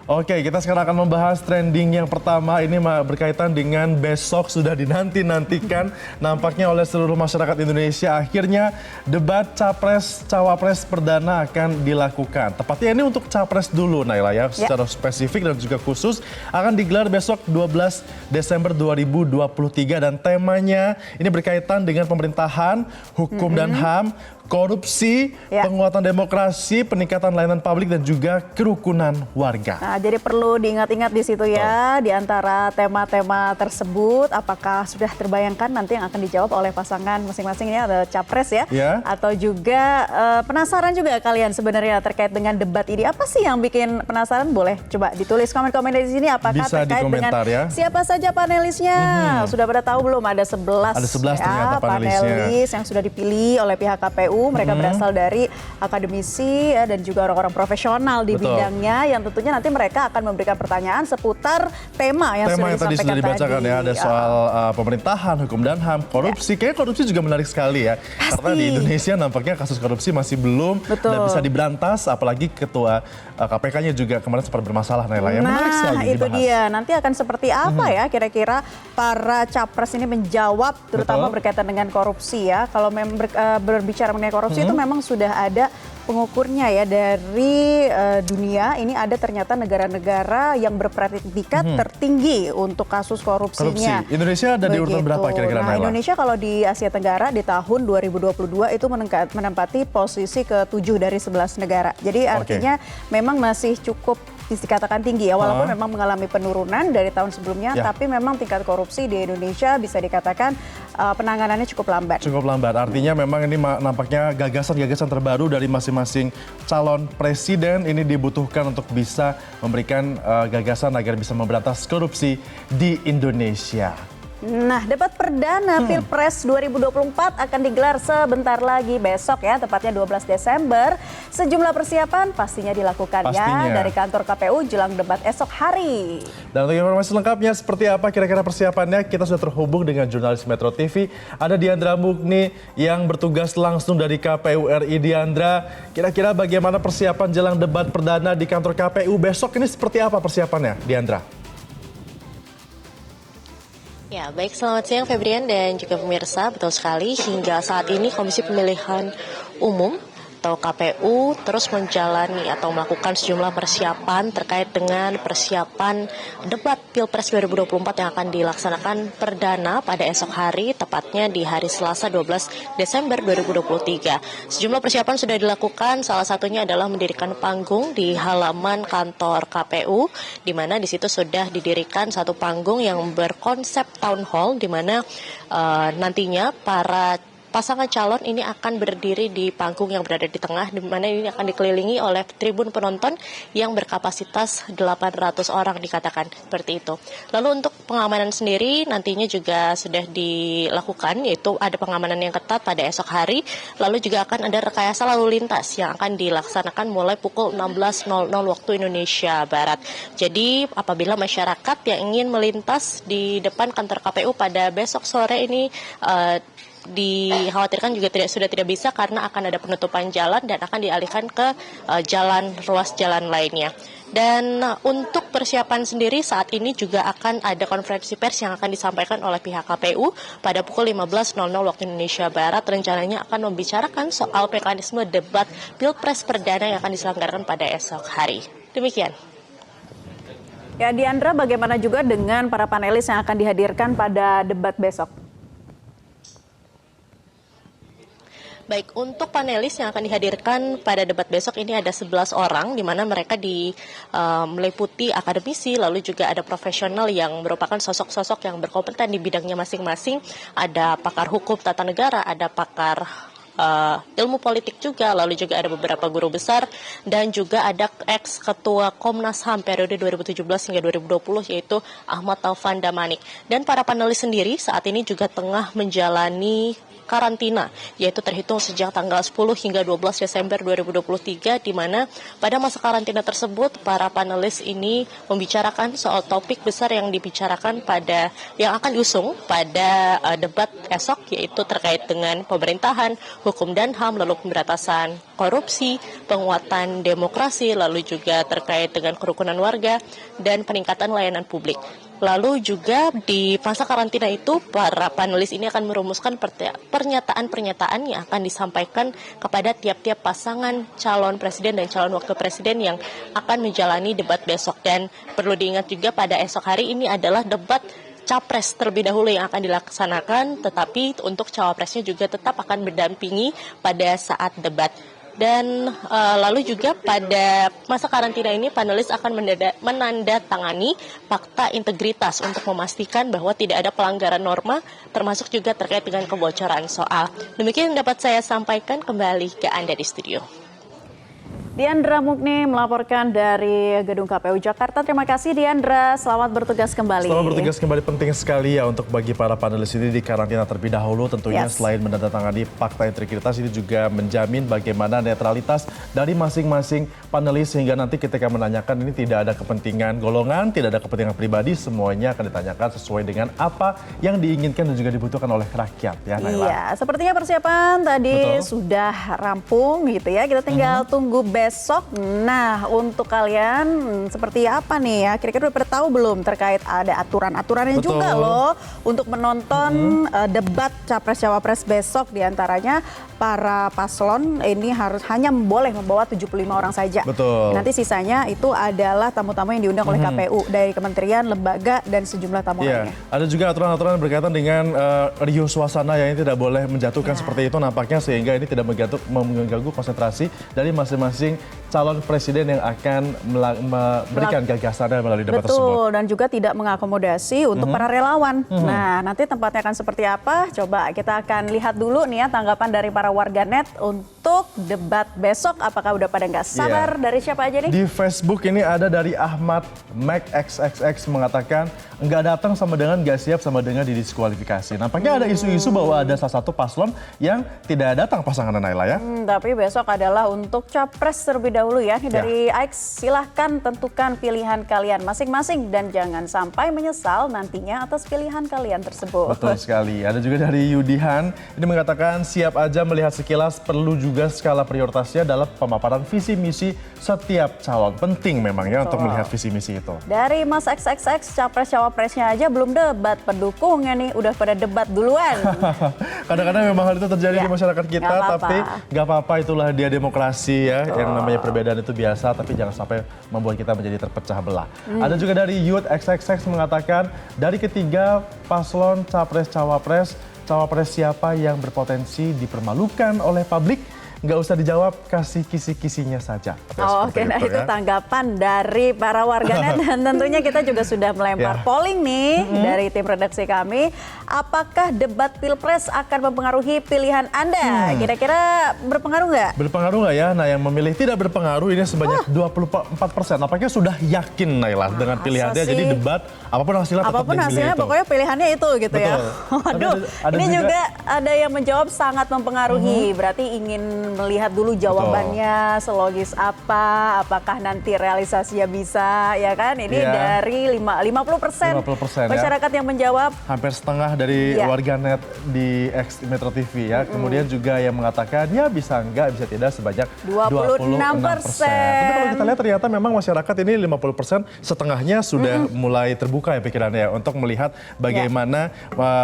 Oke, kita sekarang akan membahas trending yang pertama. Ini berkaitan dengan besok sudah dinanti-nantikan nampaknya oleh seluruh masyarakat Indonesia. Akhirnya debat Capres-Cawapres perdana akan dilakukan. Tepatnya ini untuk Capres dulu, Naila ya. Secara spesifik dan juga khusus akan digelar besok 12 Desember 2023. Dan temanya ini berkaitan dengan pemerintahan, hukum dan HAM, korupsi, penguatan demokrasi, peningkatan layanan publik, dan juga kerukunan warga. Nah, jadi perlu diingat-ingat di situ ya, di antara tema-tema tersebut, apakah sudah terbayangkan nanti yang akan dijawab oleh pasangan masing-masing, ini ada Capres ya, atau juga penasaran juga kalian sebenarnya terkait dengan debat ini. Apa sih yang bikin penasaran? Boleh coba ditulis komen-komen di sini, apakah bisa terkait dengan siapa saja panelisnya? Sudah pada tahu belum? Ada 11 ternyata panelis yang sudah dipilih oleh pihak KPU. Mereka berasal dari akademisi ya, dan juga orang-orang profesional di bidangnya, yang tentunya nanti mereka akan memberikan pertanyaan seputar tema yang sudah tadi sudah dibacakan ya. Ada soal pemerintahan, hukum dan HAM, korupsi. Kayaknya korupsi juga menarik sekali ya. Pasti. Karena di Indonesia nampaknya kasus korupsi masih belum dan bisa diberantas, apalagi ketua KPK-nya juga kemarin sempat bermasalah, Naila ya. Menarik sekali dibahas. Itu dia. Nanti akan seperti apa ya kira-kira para capres ini menjawab, terutama berkaitan dengan korupsi ya. Kalau berbicara mengenai korupsi itu memang sudah ada pengukurnya ya dari dunia. Ini ada ternyata negara-negara yang berpredikat tertinggi untuk kasus korupsinya. Indonesia ada di urutan berapa kira-kira, Naila? Indonesia kalau di Asia Tenggara di tahun 2022 itu menempati posisi ke-7 dari 11 negara. Jadi artinya memang masih cukup dikatakan tinggi ya, walaupun memang mengalami penurunan dari tahun sebelumnya, tapi memang tingkat korupsi di Indonesia bisa dikatakan penanganannya cukup lambat. Cukup lambat, artinya memang ini nampaknya gagasan-gagasan terbaru dari masing-masing calon presiden ini dibutuhkan untuk bisa memberikan gagasan agar bisa memberantas korupsi di Indonesia. Nah, debat perdana Pilpres 2024 akan digelar sebentar lagi besok ya, tepatnya 12 Desember. Sejumlah persiapan pastinya dilakukan ya dari kantor KPU jelang debat esok hari. Dan untuk informasi lengkapnya seperti apa kira-kira persiapannya, kita sudah terhubung dengan jurnalis Metro TV. Ada Diandra Mugni yang bertugas langsung dari KPU RI. Diandra, kira-kira bagaimana persiapan jelang debat perdana di kantor KPU besok ini, seperti apa persiapannya, Diandra? Ya, baik, selamat siang Febrian dan juga pemirsa. Betul sekali, hingga saat ini Komisi Pemilihan Umum atau KPU terus menjalani atau melakukan sejumlah persiapan terkait dengan persiapan debat Pilpres 2024 yang akan dilaksanakan perdana pada esok hari, tepatnya di hari Selasa 12 Desember 2023. Sejumlah persiapan sudah dilakukan, salah satunya adalah mendirikan panggung di halaman kantor KPU, di mana di situ sudah didirikan satu panggung yang berkonsep town hall, di mana nantinya para pasangan calon ini akan berdiri di panggung yang berada di tengah, di mana ini akan dikelilingi oleh tribun penonton yang berkapasitas 800 orang dikatakan seperti itu. Lalu untuk pengamanan sendiri nantinya juga sudah dilakukan, yaitu ada pengamanan yang ketat pada esok hari. Lalu juga akan ada rekayasa lalu lintas yang akan dilaksanakan mulai pukul 16.00 waktu Indonesia Barat. Jadi apabila masyarakat yang ingin melintas di depan kantor KPU pada besok sore ini dikhawatirkan juga sudah tidak bisa karena akan ada penutupan jalan dan akan dialihkan ke ruas jalan lainnya. Dan untuk persiapan sendiri saat ini juga akan ada konferensi pers yang akan disampaikan oleh pihak KPU pada pukul 15.00 waktu Indonesia Barat. Rencananya akan membicarakan soal mekanisme debat Pilpres perdana yang akan diselenggarakan pada esok hari. Demikian. Ya, Diandra, bagaimana juga dengan para panelis yang akan dihadirkan pada debat besok? Baik, untuk panelis yang akan dihadirkan pada debat besok ini ada 11 orang, di mana mereka meliputi akademisi, lalu juga ada profesional yang merupakan sosok-sosok yang berkompeten di bidangnya masing-masing. Ada pakar hukum tata negara, ada pakar ilmu politik juga, lalu juga ada beberapa guru besar, dan juga ada ex-ketua Komnas HAM periode 2017 hingga 2020, yaitu Ahmad Taufan Damanik. Dan para panelis sendiri saat ini juga tengah menjalani karantina, yaitu terhitung sejak tanggal 10 hingga 12 Desember 2023, di mana pada masa karantina tersebut para panelis ini membicarakan soal topik besar yang dibicarakan yang akan diusung pada debat esok, yaitu terkait dengan pemerintahan, hukum dan HAM, lalu pemberantasan korupsi, penguatan demokrasi, lalu juga terkait dengan kerukunan warga dan peningkatan layanan publik. Lalu juga di masa karantina itu para panelis ini akan merumuskan pernyataan-pernyataan yang akan disampaikan kepada tiap-tiap pasangan calon presiden dan calon wakil presiden yang akan menjalani debat besok. Dan perlu diingat juga pada esok hari ini adalah debat capres terlebih dahulu yang akan dilaksanakan, tetapi untuk cawapresnya juga tetap akan berdampingi pada saat debat. Dan lalu juga pada masa karantina ini panelis akan menandatangani fakta integritas untuk memastikan bahwa tidak ada pelanggaran norma, termasuk juga terkait dengan kebocoran soal. Demikian yang dapat saya sampaikan, kembali ke Anda di studio. Diandra Mukni melaporkan dari Gedung KPU Jakarta. Terima kasih Diandra, selamat bertugas kembali. Selamat bertugas kembali, penting sekali ya untuk bagi para panelis ini di karantina terlebih dahulu. Tentunya selain menandatangani fakta integritas, ini juga menjamin bagaimana netralitas dari masing-masing panelis sehingga nanti ketika menanyakan ini tidak ada kepentingan golongan, tidak ada kepentingan pribadi, semuanya akan ditanyakan sesuai dengan apa yang diinginkan dan juga dibutuhkan oleh rakyat ya Naila. Iya, sepertinya persiapan tadi sudah rampung gitu ya. Kita tinggal tunggu besok. Nah, untuk kalian seperti apa nih ya? Kira-kira udah pada tahu belum terkait ada aturan-aturannya juga loh untuk menonton debat Capres-Cawapres besok, diantaranya para paslon ini harus hanya boleh membawa 75 orang saja. Betul. Nanti sisanya itu adalah tamu-tamu yang diundang oleh KPU dari kementerian, lembaga, dan sejumlah tamu lainnya. Ada juga aturan-aturan berkaitan dengan riuh suasana yang tidak boleh menjatuhkan seperti itu nampaknya, sehingga ini tidak mengganggu konsentrasi dari masing-masing calon presiden yang akan memberikan gagasannya melalui debat tersebut. Betul, dan juga tidak mengakomodasi untuk para relawan. Nah, nanti tempatnya akan seperti apa? Coba kita akan lihat dulu nih ya tanggapan dari para warganet untuk debat besok. Apakah udah pada nggak sabar? Dari siapa aja nih? Di Facebook ini ada dari Ahmad Mac XXX mengatakan nggak datang sama dengan nggak siap sama dengan didiskualifikasi. Nampaknya ada isu-isu bahwa ada salah satu paslon yang tidak datang pasangan Naila ya. Tapi besok adalah untuk capres terlebih dahulu ya. Dari Ix, silahkan tentukan pilihan kalian masing-masing dan jangan sampai menyesal nantinya atas pilihan kalian tersebut. Betul sekali. Ada juga dari Yudihan, ini mengatakan siap aja melihat sekilas, perlu juga skala prioritasnya dalam pemaparan visi misi setiap calon. Penting memang ya untuk melihat visi misi itu. Dari Mas XXX, capres-cawapresnya aja belum debat, pendukungnya nih udah pada debat duluan. Kadang-kadang memang hal itu terjadi di masyarakat kita, tapi nggak apa-apa, itulah dia demokrasi ya. Yang namanya perbedaan itu biasa, tapi jangan sampai membuat kita menjadi terpecah belah. Ada juga dari Youth XXX mengatakan dari ketiga paslon capres-cawapres, cawapres siapa yang berpotensi dipermalukan oleh publik? Nggak usah dijawab, kasih kisi-kisinya saja. Oke, nah itu tanggapan dari para warganet dan tentunya kita juga sudah melempar polling nih dari tim redaksi kami. Apakah debat Pilpres akan mempengaruhi pilihan Anda? Kira-kira berpengaruh nggak? Berpengaruh nggak ya? Nah, yang memilih tidak berpengaruh ini sebanyak 24%. Nampaknya sudah yakin Naila dengan pilihannya. Jadi debat, apapun hasilnya tetap apapun hasilnya itu. pokoknya pilihannya itu gitu. Betul. Ya. Waduh, ini juga ada yang menjawab sangat mempengaruhi. Berarti ingin melihat dulu jawabannya selogis apa, apakah nanti realisasinya bisa, ya kan? Ini dari 50% masyarakat yang menjawab. Hampir setengah dari warganet di X Metro TV ya. Kemudian juga yang mengatakan ya bisa enggak, bisa tidak sebanyak 26%. Tapi kalau kita lihat ternyata memang masyarakat ini 50%, setengahnya sudah mulai terbuka ya pikirannya ya, untuk melihat bagaimana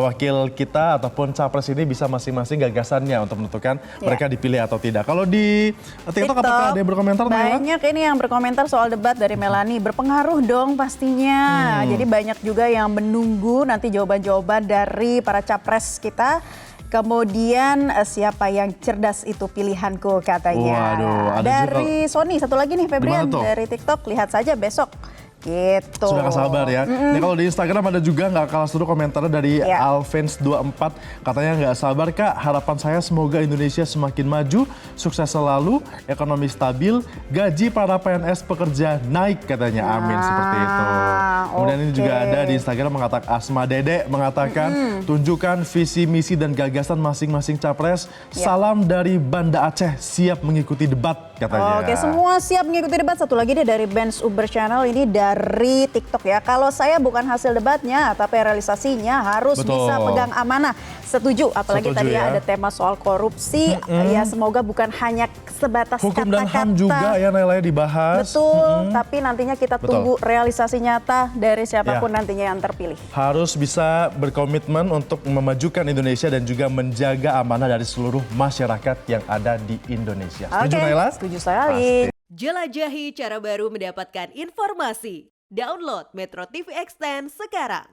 wakil kita ataupun capres ini bisa masing-masing gagasannya untuk menentukan mereka dipilih atau tidak. Kalau di TikTok apakah ada yang berkomentar? Banyak ini yang berkomentar soal debat dari Melanie. Berpengaruh dong pastinya. Jadi banyak juga yang menunggu nanti jawaban-jawaban dari para capres kita. Kemudian siapa yang cerdas itu pilihanku katanya. Waduh, ada dari juga. Sony satu lagi nih Febrian dari TikTok, lihat saja besok. Gitu. Sudah gak sabar ya. Ini kalau di Instagram ada juga nggak kalah seru komentarnya dari Alvens24. Katanya nggak sabar Kak, harapan saya semoga Indonesia semakin maju, sukses selalu, ekonomi stabil, gaji para PNS pekerja naik katanya. Amin, seperti itu. Kemudian ini juga ada di Instagram mengatakan Asma Dede mengatakan tunjukkan visi misi dan gagasan masing-masing capres. Salam dari Banda Aceh, siap mengikuti debat. katanya. Oke, semua siap mengikuti debat. Satu lagi deh dari Benz Uber Channel, ini dari TikTok ya. Kalau saya bukan hasil debatnya, tapi realisasinya harus Betul. bisa pegang amanah. Setuju, apalagi Setuju tadi ya. ada tema soal korupsi. Ya semoga bukan hanya sebatas Hukum dan kata-kata. HAM juga ya Naila dibahas. Betul, tapi nantinya kita Betul. tunggu realisasi nyata dari siapapun nantinya yang terpilih. Harus bisa berkomitmen untuk memajukan Indonesia dan juga menjaga amanah dari seluruh masyarakat yang ada di Indonesia. Setuju Oke, Naila? setuju sekali. Jelajahi cara baru mendapatkan informasi. Download Metro TV Extend sekarang.